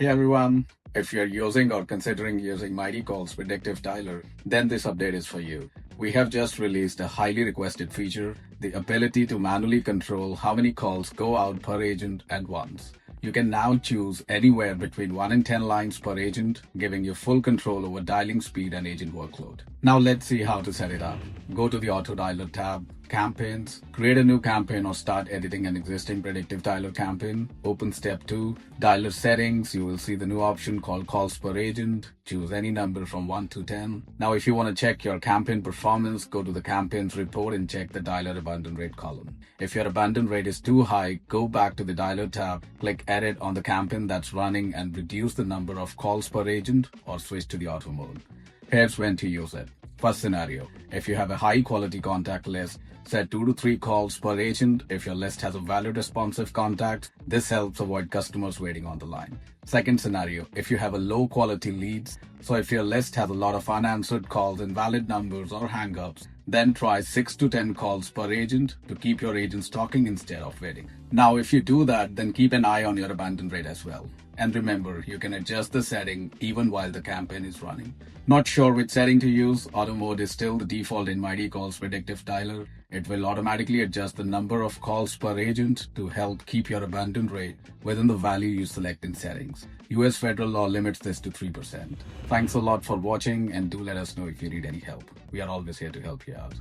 Hey everyone, if you're using or considering using MightyCall's Predictive Dialer, then this update is for you. We have just released a highly requested feature, the ability to manually control how many calls go out per agent at once. You can now choose anywhere between 1 and 10 lines per agent, giving you full control over dialing speed and agent workload. Now let's see how to set it up. Go to the Auto Dialer tab, Campaigns, create a new campaign or start editing an existing Predictive Dialer campaign. Open step 2, Dialer settings. You will see the new option called calls per agent. Choose any number from 1 to 10. Now if you want to check your campaign performance, go to the campaigns report and check the dialer abandon rate column. If your abandon rate is too high, go back to the dialer tab, click edit on the campaign that's running and reduce the number of calls per agent or switch to the auto mode. Here's when to use it. First scenario, if you have a high quality contact list, set 2 to 3 calls per agent. If your list has a valid responsive contact, this helps avoid customers waiting on the line. Second scenario, if you have a low quality leads, so if your list has a lot of unanswered calls, invalid numbers or hangups, then try 6 to 10 calls per agent to keep your agents talking instead of waiting. Now, if you do that, then keep an eye on your abandon rate as well. And remember, you can adjust the setting even while the campaign is running. Not sure which setting to use? Auto mode is still the default in MightyCall's Predictive Dialer. It will automatically adjust the number of calls per agent to help keep your abandon rate within the value you select in settings. US federal law limits this to 3%. Thanks a lot for watching and do let us know if you need any help. We are always here to help you out.